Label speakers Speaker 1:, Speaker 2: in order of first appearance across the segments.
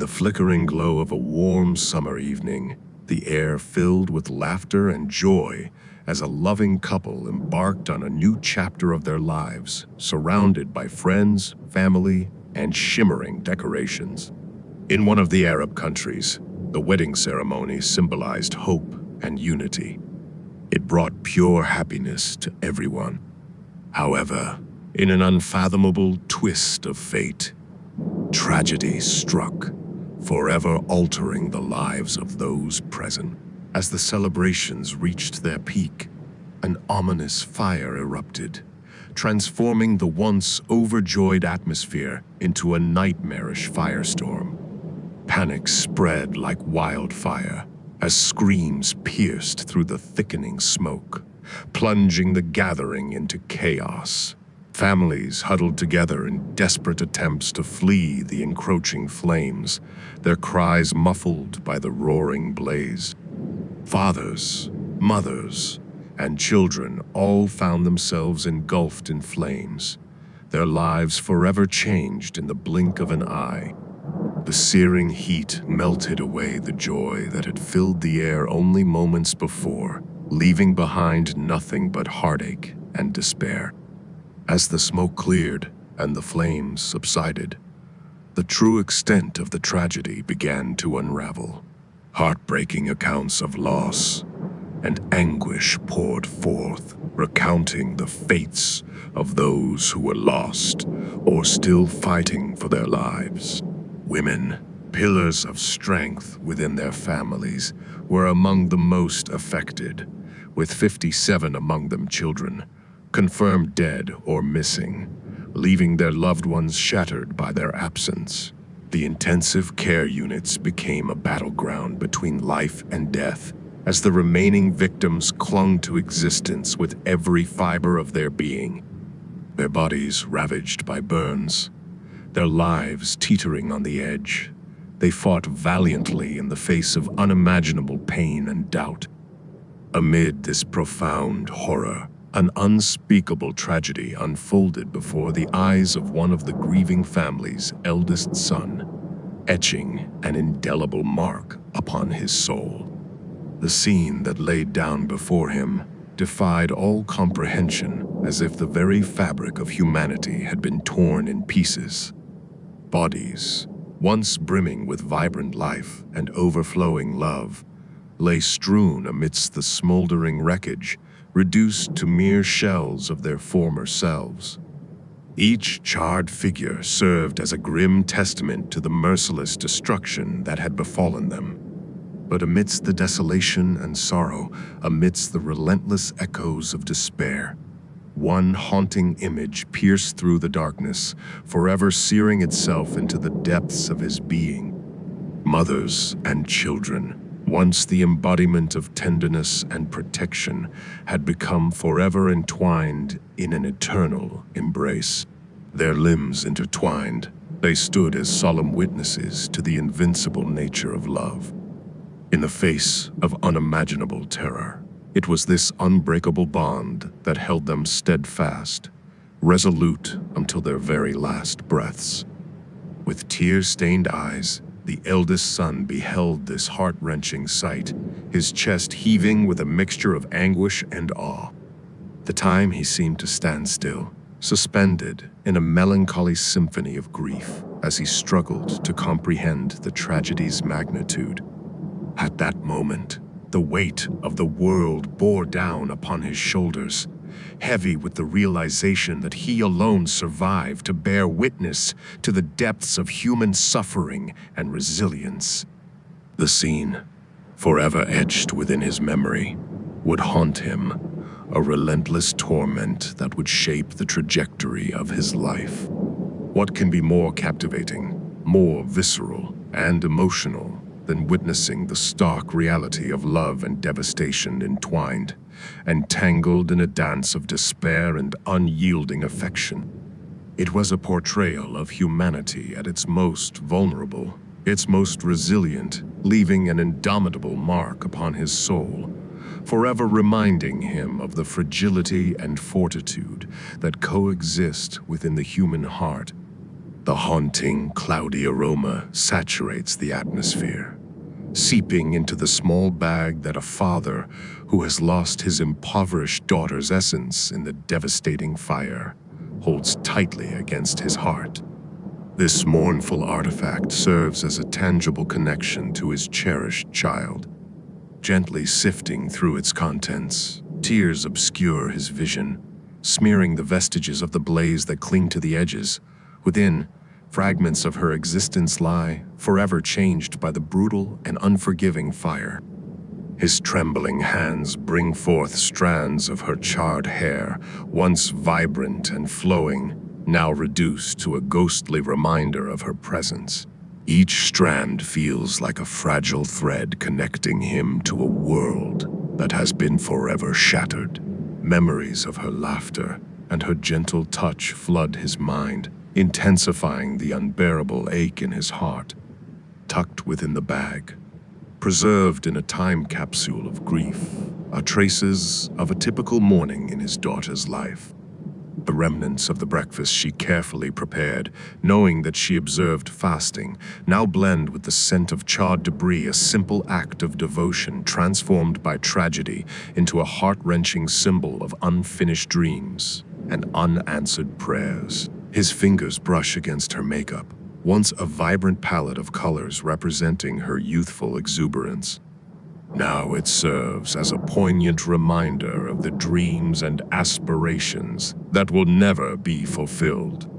Speaker 1: the flickering glow of a warm summer evening, the air filled with laughter and joy as a loving couple embarked on a new chapter of their lives, surrounded by friends, family, and shimmering decorations. In one of the Arab countries, the wedding ceremony symbolized hope and unity. It brought pure happiness to everyone. However, in an unfathomable twist of fate, tragedy struck, forever altering the lives of those present. As the celebrations reached their peak, an ominous fire erupted, transforming the once overjoyed atmosphere into a nightmarish firestorm. Panic spread like wildfire as screams pierced through the thickening smoke, plunging the gathering into chaos. Families huddled together in desperate attempts to flee the encroaching flames, their cries muffled by the roaring blaze. Fathers, mothers, and children all found themselves engulfed in flames, their lives forever changed in the blink of an eye. The searing heat melted away the joy that had filled the air only moments before, leaving behind nothing but heartache and despair. As the smoke cleared and the flames subsided, the true extent of the tragedy began to unravel. Heartbreaking accounts of loss and anguish poured forth, recounting the fates of those who were lost or still fighting for their lives. Women, pillars of strength within their families, were among the most affected, with 57 among them children, confirmed dead or missing, leaving their loved ones shattered by their absence. The intensive care units became a battleground between life and death, as the remaining victims clung to existence with every fiber of their being. Their bodies ravaged by burns, their lives teetering on the edge, they fought valiantly in the face of unimaginable pain and doubt. Amid this profound horror, an unspeakable tragedy unfolded before the eyes of one of the grieving family's eldest son, etching an indelible mark upon his soul. The scene that laid down before him defied all comprehension, as if the very fabric of humanity had been torn in pieces. Bodies, once brimming with vibrant life and overflowing love, lay strewn amidst the smoldering wreckage, reduced to mere shells of their former selves. Each charred figure served as a grim testament to the merciless destruction that had befallen them. But amidst the desolation and sorrow, amidst the relentless echoes of despair, one haunting image pierced through the darkness, forever searing itself into the depths of his being. Mothers and children, once the embodiment of tenderness and protection, had become forever entwined in an eternal embrace. Their limbs intertwined, they stood as solemn witnesses to the invincible nature of love. In the face of unimaginable terror, it was this unbreakable bond that held them steadfast, resolute until their very last breaths. With tear-stained eyes, the eldest son beheld this heart-wrenching sight, his chest heaving with a mixture of anguish and awe. The time he seemed to stand still, suspended in a melancholy symphony of grief, as he struggled to comprehend the tragedy's magnitude. At that moment, the weight of the world bore down upon his shoulders, heavy with the realization that he alone survived to bear witness to the depths of human suffering and resilience. The scene, forever etched within his memory, would haunt him, a relentless torment that would shape the trajectory of his life. What can be more captivating, more visceral, and emotional than witnessing the stark reality of love and devastation entwined, entangled in a dance of despair and unyielding affection? It was a portrayal of humanity at its most vulnerable, its most resilient, leaving an indomitable mark upon his soul, forever reminding him of the fragility and fortitude that coexist within the human heart. The haunting, cloudy aroma saturates the atmosphere, seeping into the small bag that a father who has lost his impoverished daughter's essence in the devastating fire holds tightly against his heart. This mournful artifact serves as a tangible connection to his cherished child. Gently sifting through its contents, tears obscure his vision, smearing the vestiges of the blaze that cling to the edges. Within, fragments of her existence lie, forever changed by the brutal and unforgiving fire. His trembling hands bring forth strands of her charred hair, once vibrant and flowing, now reduced to a ghostly reminder of her presence. Each strand feels like a fragile thread connecting him to a world that has been forever shattered. Memories of her laughter and her gentle touch flood his mind, intensifying the unbearable ache in his heart. Tucked within the bag, preserved in a time capsule of grief, are traces of a typical morning in his daughter's life. The remnants of the breakfast she carefully prepared, knowing that she observed fasting, now blend with the scent of charred debris, a simple act of devotion transformed by tragedy into a heart-wrenching symbol of unfinished dreams and unanswered prayers. His fingers brush against her makeup, once a vibrant palette of colors representing her youthful exuberance. Now it serves as a poignant reminder of the dreams and aspirations that will never be fulfilled.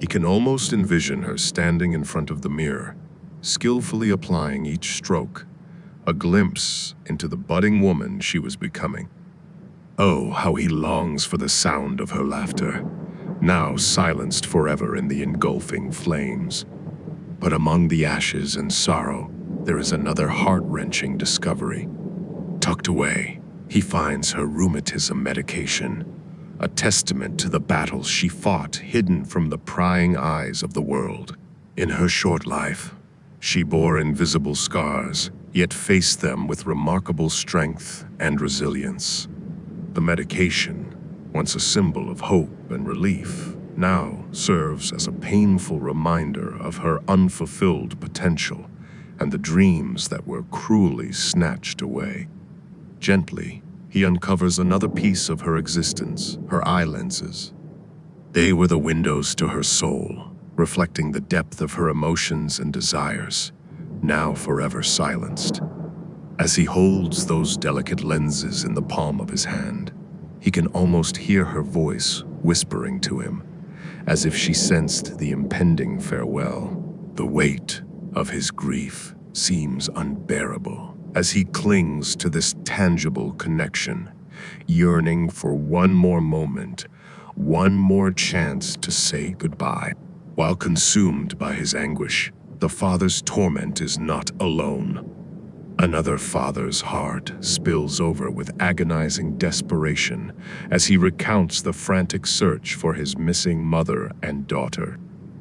Speaker 1: He can almost envision her standing in front of the mirror, skillfully applying each stroke, a glimpse into the budding woman she was becoming. Oh, how he longs for the sound of her laughter, now silenced forever in the engulfing flames. But among the ashes and sorrow, there is another heart-wrenching discovery. Tucked away, he finds her rheumatism medication, a testament to the battles she fought hidden from the prying eyes of the world. In her short life, she bore invisible scars, yet faced them with remarkable strength and resilience. The medication, once a symbol of hope and relief, now serves as a painful reminder of her unfulfilled potential and the dreams that were cruelly snatched away. Gently, he uncovers another piece of her existence, her eye lenses. They were the windows to her soul, reflecting the depth of her emotions and desires, now forever silenced. As he holds those delicate lenses in the palm of his hand, he can almost hear her voice whispering to him, as if she sensed the impending farewell. The weight of his grief seems unbearable as he clings to this tangible connection, yearning for one more moment, one more chance to say goodbye. While consumed by his anguish, the father's torment is not alone. Another father's heart spills over with agonizing desperation as he recounts the frantic search for his missing mother and daughter.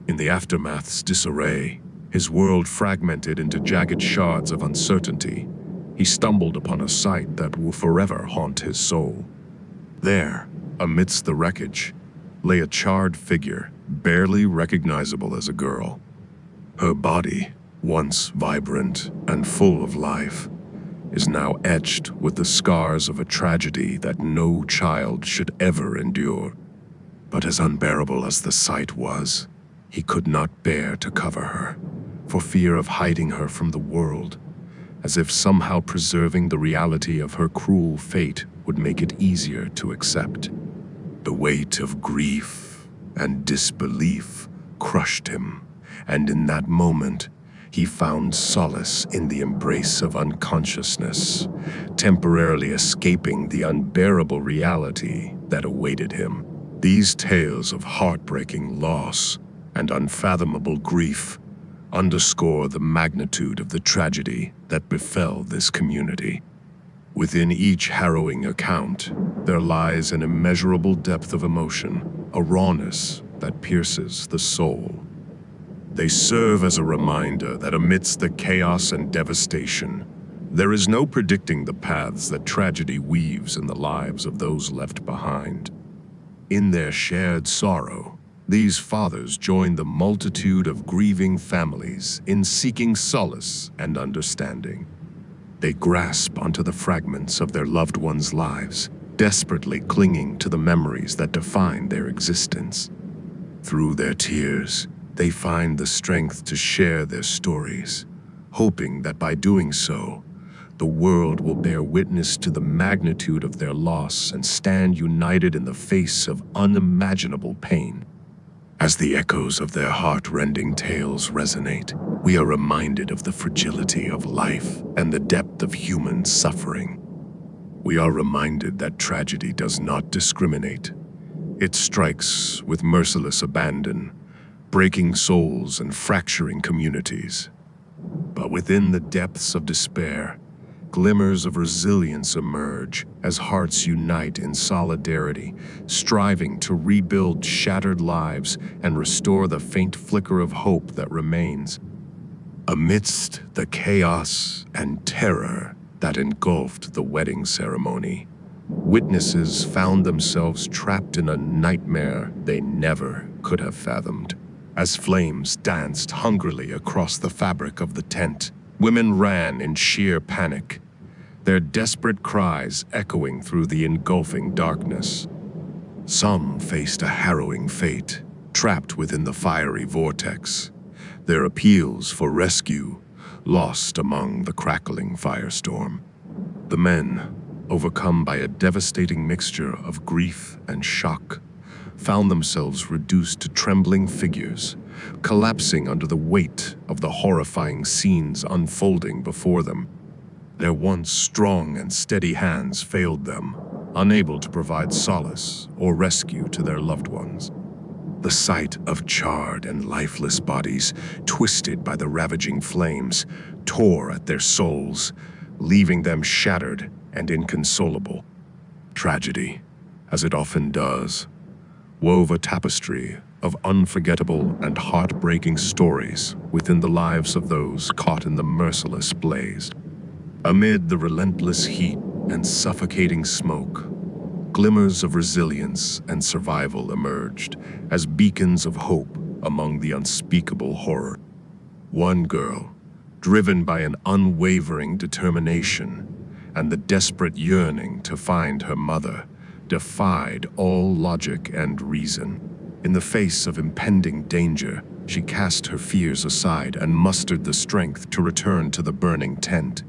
Speaker 1: In the aftermath's disarray, his world fragmented into jagged shards of uncertainty, he stumbled upon a sight that will forever haunt his soul. There, amidst the wreckage, lay a charred figure, barely recognizable as a girl. Her body, once vibrant and full of life, is now etched with the scars of a tragedy that no child should ever endure. But as unbearable as the sight was, he could not bear to cover her, for fear of hiding her from the world, as if somehow preserving the reality of her cruel fate would make it easier to accept. The weight of grief and disbelief crushed him, and in that moment, he found solace in the embrace of unconsciousness, temporarily escaping the unbearable reality that awaited him. These tales of heartbreaking loss and unfathomable grief underscore the magnitude of the tragedy that befell this community. Within each harrowing account, there lies an immeasurable depth of emotion, a rawness that pierces the soul. They serve as a reminder that amidst the chaos and devastation, there is no predicting the paths that tragedy weaves in the lives of those left behind. In their shared sorrow, These fathers join the multitude of grieving families in seeking solace and understanding. They grasp onto the fragments of their loved ones' lives, desperately clinging to the memories that define their existence. Through their tears, they find the strength to share their stories, hoping that by doing so, the world will bear witness to the magnitude of their loss and stand united in the face of unimaginable pain. As the echoes of their heart-rending tales resonate, we are reminded of the fragility of life and the depth of human suffering. We are reminded that tragedy does not discriminate. It strikes with merciless abandon, breaking souls and fracturing communities. But within the depths of despair, glimmers of resilience emerge as hearts unite in solidarity, striving to rebuild shattered lives and restore the faint flicker of hope that remains. Amidst the chaos and terror that engulfed the wedding ceremony, witnesses found themselves trapped in a nightmare they never could have fathomed. As flames danced hungrily across the fabric of the tent, women ran in sheer panic, their desperate cries echoing through the engulfing darkness. Some faced a harrowing fate, trapped within the fiery vortex, their appeals for rescue lost among the crackling firestorm. The men, overcome by a devastating mixture of grief and shock, found themselves reduced to trembling figures, collapsing under the weight of the horrifying scenes unfolding before them. Their once strong and steady hands failed them, unable to provide solace or rescue to their loved ones. The sight of charred and lifeless bodies, twisted by the ravaging flames, tore at their souls, leaving them shattered and inconsolable. Tragedy, as it often does, wove a tapestry of unforgettable and heartbreaking stories within the lives of those caught in the merciless blaze. Amid the relentless heat and suffocating smoke, glimmers of resilience and survival emerged as beacons of hope among the unspeakable horror. One girl, driven by an unwavering determination and the desperate yearning to find her mother, defied all logic and reason. In the face of impending danger, she cast her fears aside and mustered the strength to return to the burning tent.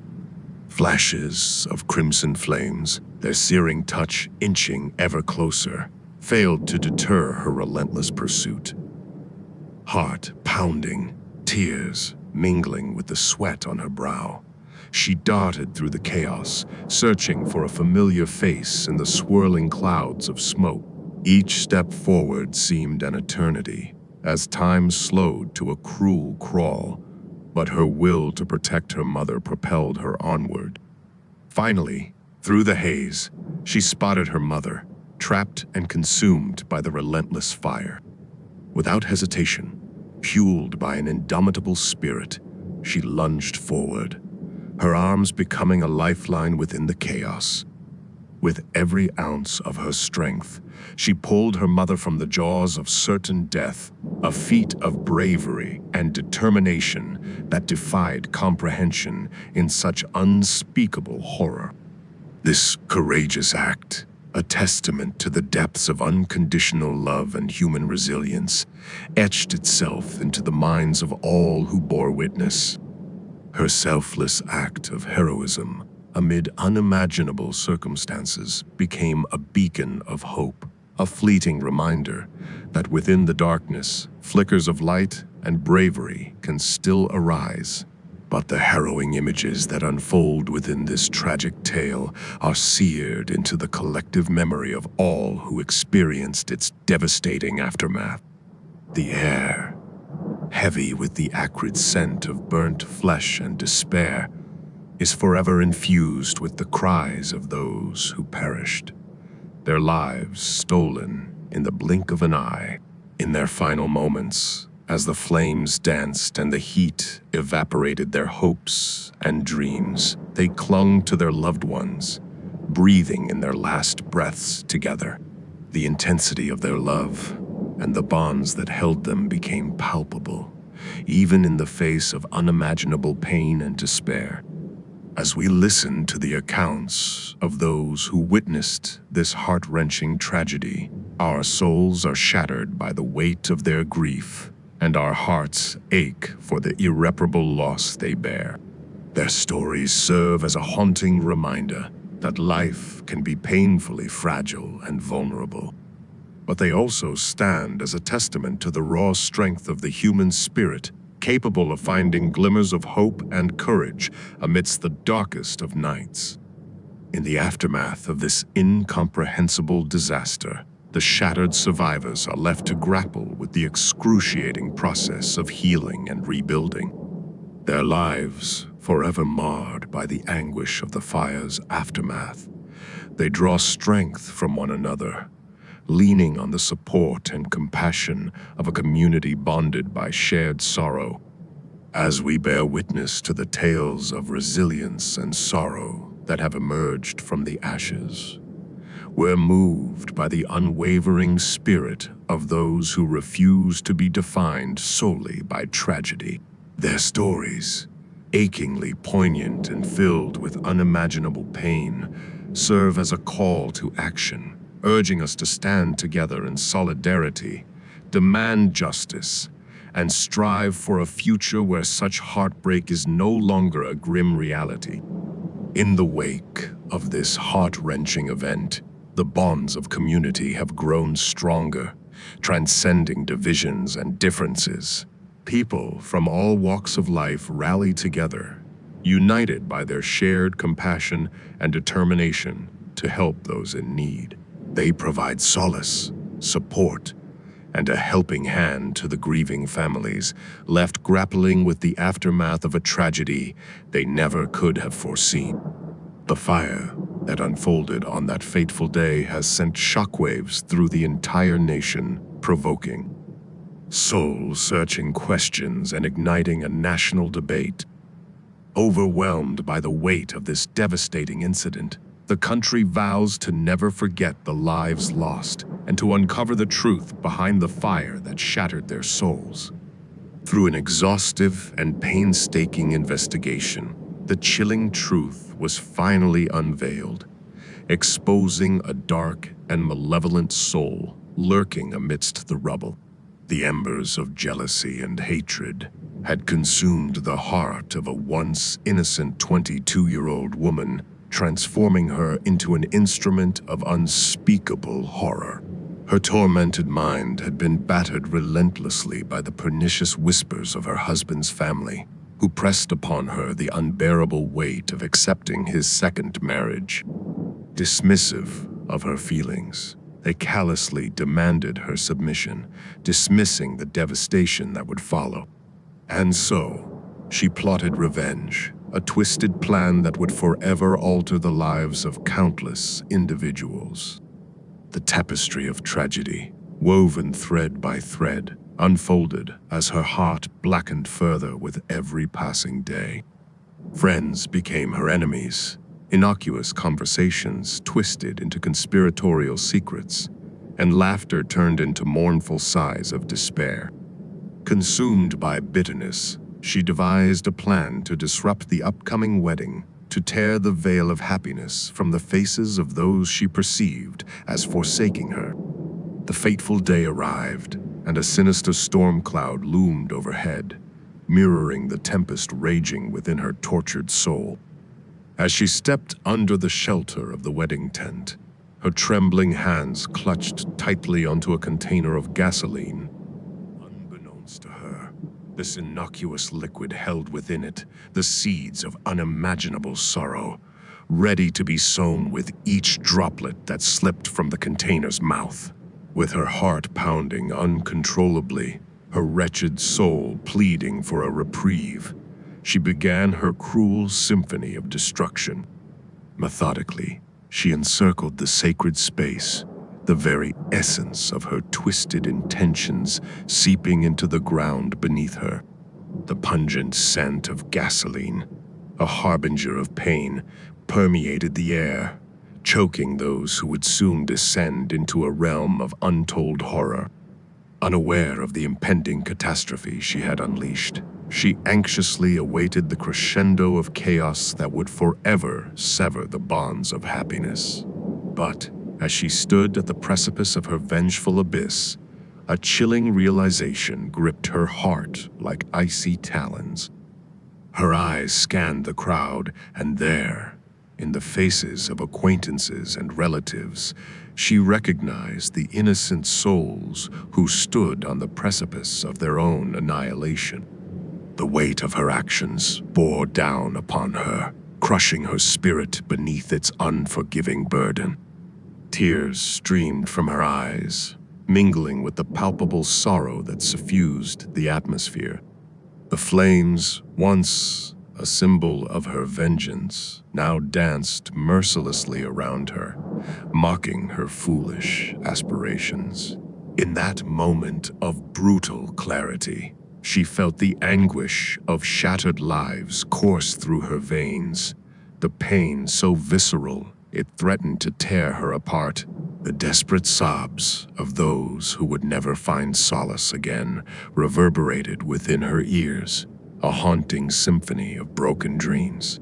Speaker 1: Flashes of crimson flames, their searing touch inching ever closer, failed to deter her relentless pursuit. Heart pounding, tears mingling with the sweat on her brow, she darted through the chaos, searching for a familiar face in the swirling clouds of smoke. Each step forward seemed an eternity, as time slowed to a cruel crawl, but her will to protect her mother propelled her onward. Finally, through the haze, she spotted her mother, trapped and consumed by the relentless fire. Without hesitation, fueled by an indomitable spirit, she lunged forward, her arms becoming a lifeline within the chaos. With every ounce of her strength, she pulled her mother from the jaws of certain death, a feat of bravery and determination that defied comprehension in such unspeakable horror. This courageous act, a testament to the depths of unconditional love and human resilience, etched itself into the minds of all who bore witness. Her selfless act of heroism amid unimaginable circumstances became a beacon of hope, a fleeting reminder that within the darkness, flickers of light and bravery can still arise. But the harrowing images that unfold within this tragic tale are seared into the collective memory of all who experienced its devastating aftermath. The air, heavy with the acrid scent of burnt flesh and despair, is forever infused with the cries of those who perished, their lives stolen in the blink of an eye. In their final moments, as the flames danced and the heat evaporated their hopes and dreams, they clung to their loved ones, breathing in their last breaths together. The intensity of their love and the bonds that held them became palpable, even in the face of unimaginable pain and despair. As we listen to the accounts of those who witnessed this heart-wrenching tragedy, our souls are shattered by the weight of their grief, and our hearts ache for the irreparable loss they bear. Their stories serve as a haunting reminder that life can be painfully fragile and vulnerable. But they also stand as a testament to the raw strength of the human spirit, capable of finding glimmers of hope and courage amidst the darkest of nights. In the aftermath of this incomprehensible disaster, the shattered survivors are left to grapple with the excruciating process of healing and rebuilding. Their lives forever marred by the anguish of the fire's aftermath. They draw strength from one another, leaning on the support and compassion of a community bonded by shared sorrow. As we bear witness to the tales of resilience and sorrow that have emerged from the ashes, we're moved by the unwavering spirit of those who refuse to be defined solely by tragedy. Their stories, achingly poignant and filled with unimaginable pain, serve as a call to action, urging us to stand together in solidarity, demand justice, and strive for a future where such heartbreak is no longer a grim reality. In the wake of this heart-wrenching event, the bonds of community have grown stronger, transcending divisions and differences. People from all walks of life rally together, united by their shared compassion and determination to help those in need. They provide solace, support, and a helping hand to the grieving families left grappling with the aftermath of a tragedy they never could have foreseen. The fire that unfolded on that fateful day has sent shockwaves through the entire nation, provoking soul-searching questions and igniting a national debate. Overwhelmed by the weight of this devastating incident, the country vows to never forget the lives lost and to uncover the truth behind the fire that shattered their souls. Through an exhaustive and painstaking investigation, the chilling truth was finally unveiled, exposing a dark and malevolent soul lurking amidst the rubble. The embers of jealousy and hatred had consumed the heart of a once innocent 22-year-old woman, transforming her into an instrument of unspeakable horror. Her tormented mind had been battered relentlessly by the pernicious whispers of her husband's family, who pressed upon her the unbearable weight of accepting his second marriage. Dismissive of her feelings, they callously demanded her submission, dismissing the devastation that would follow. And so, she plotted revenge, a twisted plan that would forever alter the lives of countless individuals. The tapestry of tragedy, woven thread by thread, unfolded as her heart blackened further with every passing day. Friends became her enemies, innocuous conversations twisted into conspiratorial secrets, and laughter turned into mournful sighs of despair. Consumed by bitterness, she devised a plan to disrupt the upcoming wedding, to tear the veil of happiness from the faces of those she perceived as forsaking her. The fateful day arrived, and a sinister storm cloud loomed overhead, mirroring the tempest raging within her tortured soul. As she stepped under the shelter of the wedding tent, her trembling hands clutched tightly onto a container of gasoline. Unbeknownst to her, this innocuous liquid held within it the seeds of unimaginable sorrow, ready to be sown with each droplet that slipped from the container's mouth. With her heart pounding uncontrollably, her wretched soul pleading for a reprieve, she began her cruel symphony of destruction. Methodically, she encircled the sacred space, the very essence of her twisted intentions seeping into the ground beneath her. The pungent scent of gasoline, a harbinger of pain, permeated the air, choking those who would soon descend into a realm of untold horror. Unaware of the impending catastrophe she had unleashed, she anxiously awaited the crescendo of chaos that would forever sever the bonds of happiness. But as she stood at the precipice of her vengeful abyss, a chilling realization gripped her heart like icy talons. Her eyes scanned the crowd, and there, in the faces of acquaintances and relatives, she recognized the innocent souls who stood on the precipice of their own annihilation. The weight of her actions bore down upon her, crushing her spirit beneath its unforgiving burden. Tears streamed from her eyes, mingling with the palpable sorrow that suffused the atmosphere. The flames, once a symbol of her vengeance, now danced mercilessly around her, mocking her foolish aspirations. In that moment of brutal clarity, she felt the anguish of shattered lives course through her veins, the pain so visceral it threatened to tear her apart. The desperate sobs of those who would never find solace again reverberated within her ears, a haunting symphony of broken dreams.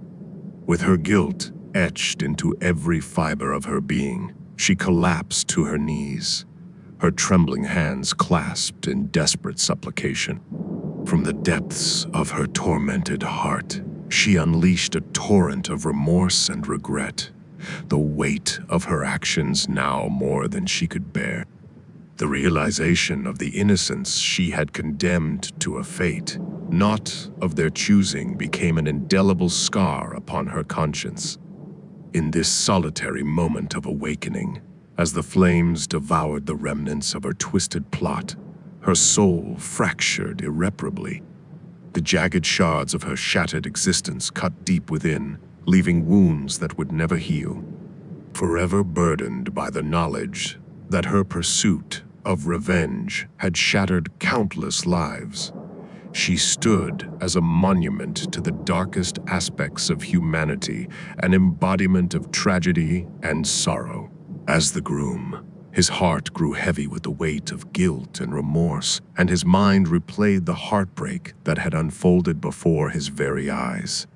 Speaker 1: With her guilt etched into every fiber of her being, she collapsed to her knees, her trembling hands clasped in desperate supplication. From the depths of her tormented heart, she unleashed a torrent of remorse and regret, the weight of her actions now more than she could bear. The realization of the innocence she had condemned to a fate, not of their choosing, became an indelible scar upon her conscience. In this solitary moment of awakening, as the flames devoured the remnants of her twisted plot, her soul fractured irreparably. The jagged shards of her shattered existence cut deep within, leaving wounds that would never heal. Forever burdened by the knowledge that her pursuit of revenge had shattered countless lives, she stood as a monument to the darkest aspects of humanity, an embodiment of tragedy and sorrow. As the groom, his heart grew heavy with the weight of guilt and remorse, and his mind replayed the heartbreak that had unfolded before his very eyes.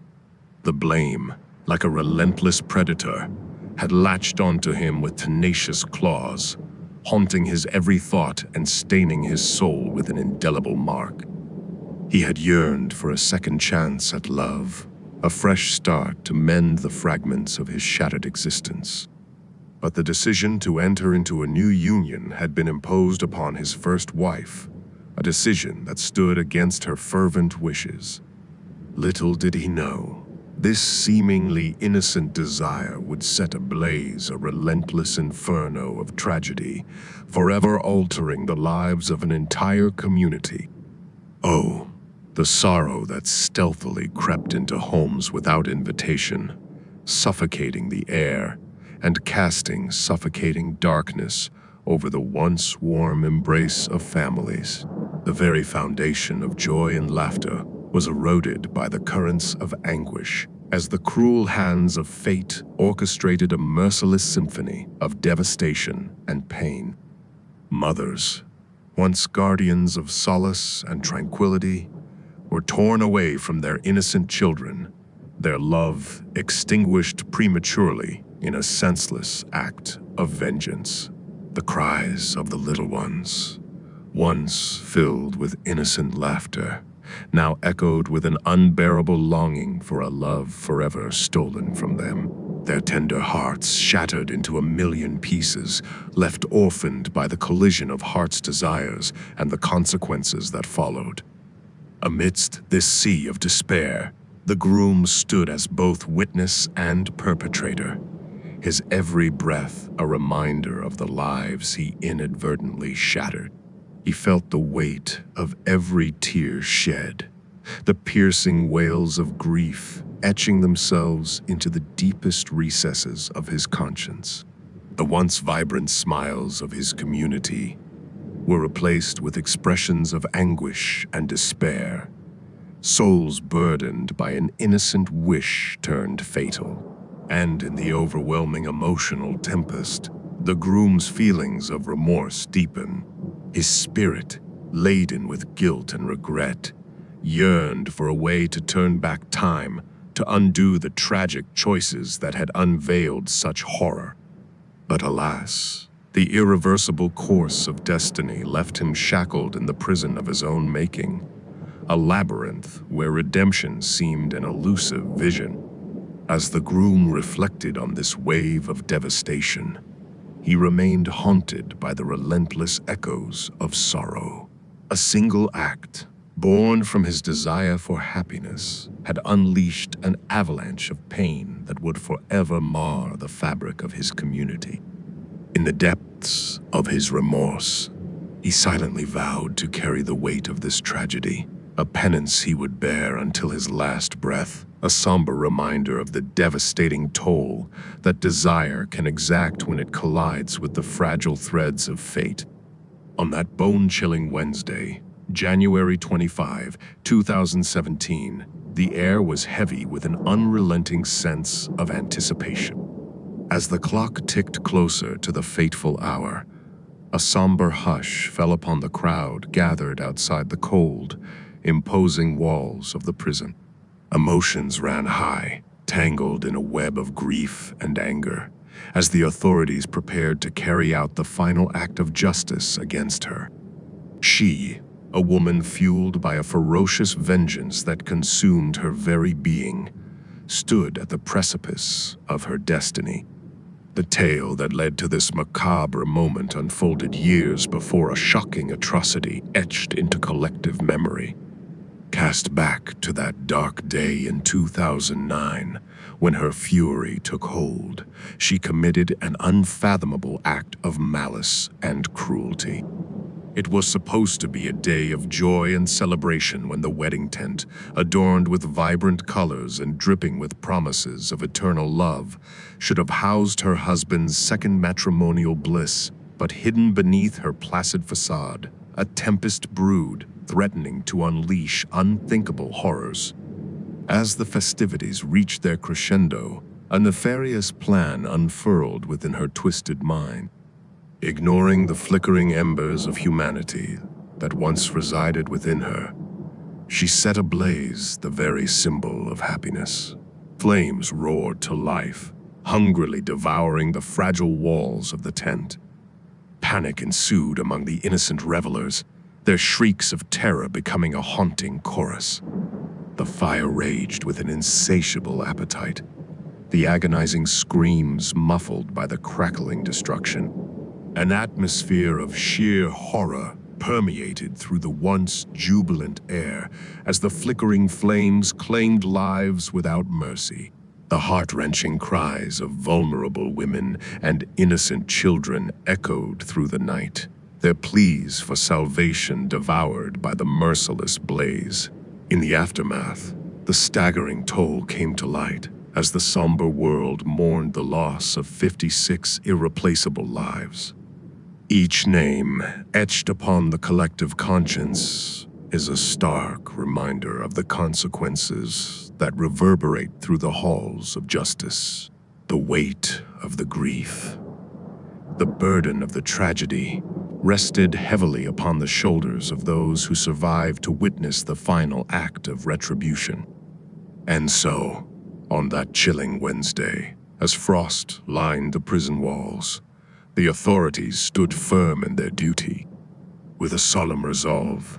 Speaker 1: The blame, like a relentless predator, had latched onto him with tenacious claws, haunting his every thought and staining his soul with an indelible mark. He had yearned for a second chance at love, a fresh start to mend the fragments of his shattered existence. But the decision to enter into a new union had been imposed upon his first wife, a decision that stood against her fervent wishes. Little did he know, this seemingly innocent desire would set ablaze a relentless inferno of tragedy, forever altering the lives of an entire community. Oh, the sorrow that stealthily crept into homes without invitation, suffocating the air and casting suffocating darkness over the once warm embrace of families. The very foundation of joy and laughter was eroded by the currents of anguish, as the cruel hands of fate orchestrated a merciless symphony of devastation and pain. Mothers, once guardians of solace and tranquility, were torn away from their innocent children, their love extinguished prematurely in a senseless act of vengeance. The cries of the little ones, once filled with innocent laughter, now echoed with an unbearable longing for a love forever stolen from them. Their tender hearts shattered into a million pieces, left orphaned by the collision of heart's desires and the consequences that followed. Amidst this sea of despair, the groom stood as both witness and perpetrator, his every breath a reminder of the lives he inadvertently shattered. He felt the weight of every tear shed, the piercing wails of grief etching themselves into the deepest recesses of his conscience. The once vibrant smiles of his community were replaced with expressions of anguish and despair, souls burdened by an innocent wish turned fatal. And in the overwhelming emotional tempest, the groom's feelings of remorse deepened. His spirit, laden with guilt and regret, yearned for a way to turn back time, to undo the tragic choices that had unveiled such horror. But alas, the irreversible course of destiny left him shackled in the prison of his own making, a labyrinth where redemption seemed an elusive vision. As the groom reflected on this wave of devastation, he remained haunted by the relentless echoes of sorrow. A single act, born from his desire for happiness, had unleashed an avalanche of pain that would forever mar the fabric of his community. In the depths of his remorse, he silently vowed to carry the weight of this tragedy, a penance he would bear until his last breath, a somber reminder of the devastating toll that desire can exact when it collides with the fragile threads of fate. On that bone-chilling Wednesday, January 25, 2017, the air was heavy with an unrelenting sense of anticipation. As the clock ticked closer to the fateful hour, a somber hush fell upon the crowd gathered outside the cold, imposing walls of the prison. Emotions ran high, tangled in a web of grief and anger, as the authorities prepared to carry out the final act of justice against her. She, a woman fueled by a ferocious vengeance that consumed her very being, stood at the precipice of her destiny. The tale that led to this macabre moment unfolded years before a shocking atrocity etched into collective memory. Cast back to that dark day in 2009, when her fury took hold, she committed an unfathomable act of malice and cruelty. It was supposed to be a day of joy and celebration when the wedding tent, adorned with vibrant colors and dripping with promises of eternal love, should have housed her husband's second matrimonial bliss, but hidden beneath her placid facade, a tempest brewed, threatening to unleash unthinkable horrors. As the festivities reached their crescendo, a nefarious plan unfurled within her twisted mind. Ignoring the flickering embers of humanity that once resided within her, she set ablaze the very symbol of happiness. Flames roared to life, hungrily devouring the fragile walls of the tent. Panic ensued among the innocent revelers, their shrieks of terror becoming a haunting chorus. The fire raged with an insatiable appetite, the agonizing screams muffled by the crackling destruction. An atmosphere of sheer horror permeated through the once jubilant air as the flickering flames claimed lives without mercy. The heart-wrenching cries of vulnerable women and innocent children echoed through the night, their pleas for salvation devoured by the merciless blaze. In the aftermath, the staggering toll came to light as the somber world mourned the loss of 56 irreplaceable lives. Each name, etched upon the collective conscience, is a stark reminder of the consequences that reverberate through the halls of justice. The weight of the grief, the burden of the tragedy, rested heavily upon the shoulders of those who survived to witness the final act of retribution. And so, on that chilling Wednesday, as frost lined the prison walls, the authorities stood firm in their duty. With a solemn resolve,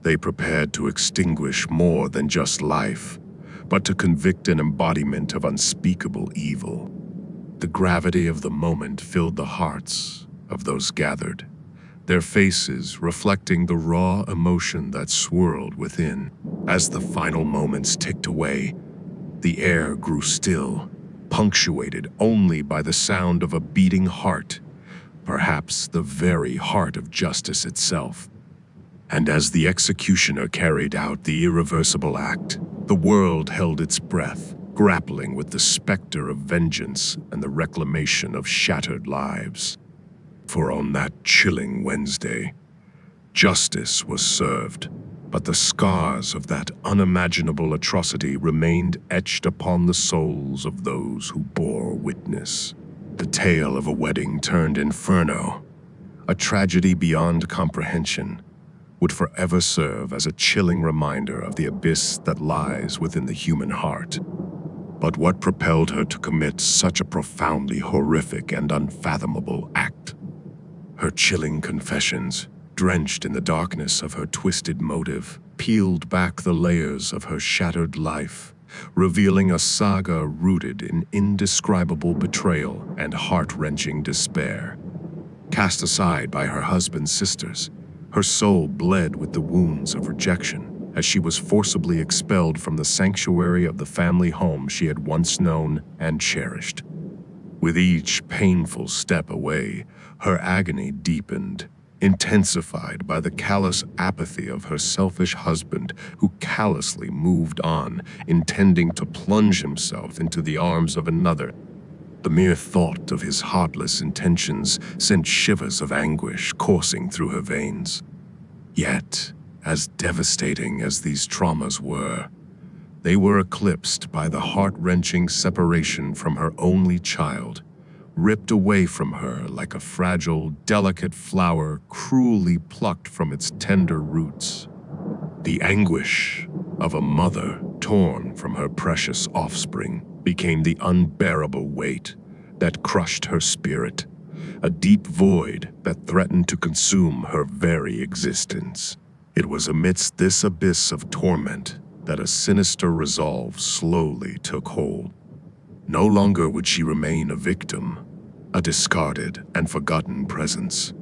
Speaker 1: they prepared to extinguish more than just life, but to convict an embodiment of unspeakable evil. The gravity of the moment filled the hearts of those gathered, their faces reflecting the raw emotion that swirled within. As the final moments ticked away, the air grew still, punctuated only by the sound of a beating heart, perhaps the very heart of justice itself. And as the executioner carried out the irreversible act, the world held its breath, grappling with the specter of vengeance and the reclamation of shattered lives. For on that chilling Wednesday, justice was served, but the scars of that unimaginable atrocity remained etched upon the souls of those who bore witness. The tale of a wedding turned inferno, a tragedy beyond comprehension, would forever serve as a chilling reminder of the abyss that lies within the human heart. But what propelled her to commit such a profoundly horrific and unfathomable act? Her chilling confessions, drenched in the darkness of her twisted motive, peeled back the layers of her shattered life, revealing a saga rooted in indescribable betrayal and heart-wrenching despair. Cast aside by her husband's sisters, her soul bled with the wounds of rejection as she was forcibly expelled from the sanctuary of the family home she had once known and cherished. With each painful step away, her agony deepened, intensified by the callous apathy of her selfish husband who callously moved on, intending to plunge himself into the arms of another. The mere thought of his heartless intentions sent shivers of anguish coursing through her veins. Yet, as devastating as these traumas were, they were eclipsed by the heart-wrenching separation from her only child, ripped away from her like a fragile, delicate flower cruelly plucked from its tender roots. The anguish of a mother torn from her precious offspring became the unbearable weight that crushed her spirit, a deep void that threatened to consume her very existence. It was amidst this abyss of torment that a sinister resolve slowly took hold. No longer would she remain a victim, a discarded and forgotten presence,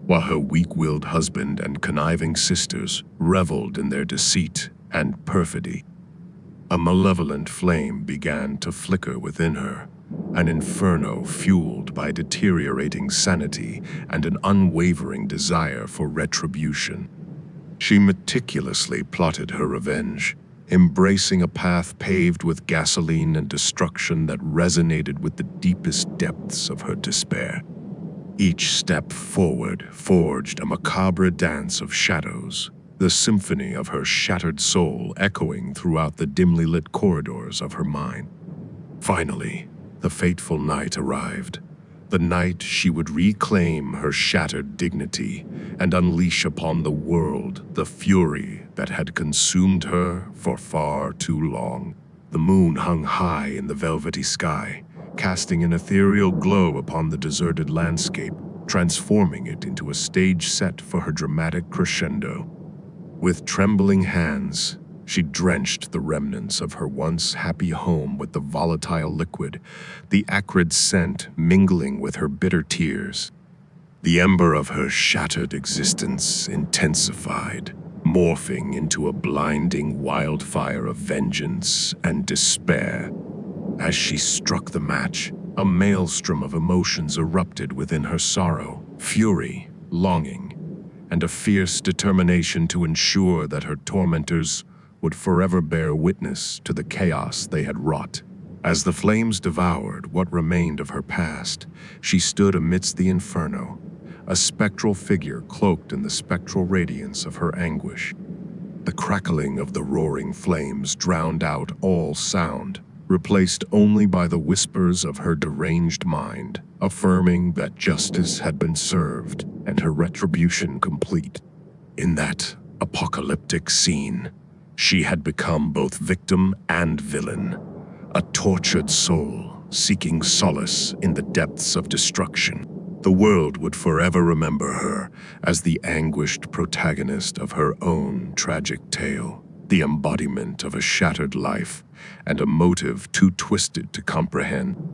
Speaker 1: while her weak-willed husband and conniving sisters reveled in their deceit and perfidy. A malevolent flame began to flicker within her, an inferno fueled by deteriorating sanity and an unwavering desire for retribution. She meticulously plotted her revenge, embracing a path paved with gasoline and destruction that resonated with the deepest depths of her despair. Each step forward forged a macabre dance of shadows, the symphony of her shattered soul echoing throughout the dimly lit corridors of her mind. Finally, the fateful night arrived, the night she would reclaim her shattered dignity and unleash upon the world the fury that had consumed her for far too long. The moon hung high in the velvety sky, casting an ethereal glow upon the deserted landscape, transforming it into a stage set for her dramatic crescendo. With trembling hands, she drenched the remnants of her once happy home with the volatile liquid, the acrid scent mingling with her bitter tears. The ember of her shattered existence intensified, morphing into a blinding wildfire of vengeance and despair. As she struck the match, a maelstrom of emotions erupted within her: sorrow, fury, longing, and a fierce determination to ensure that her tormentors would forever bear witness to the chaos they had wrought. As the flames devoured what remained of her past, she stood amidst the inferno, a spectral figure cloaked in the spectral radiance of her anguish. The crackling of the roaring flames drowned out all sound, replaced only by the whispers of her deranged mind, affirming that justice had been served and her retribution complete. In that apocalyptic scene, she had become both victim and villain, a tortured soul seeking solace in the depths of destruction. The world would forever remember her as the anguished protagonist of her own tragic tale, the embodiment of a shattered life and a motive too twisted to comprehend.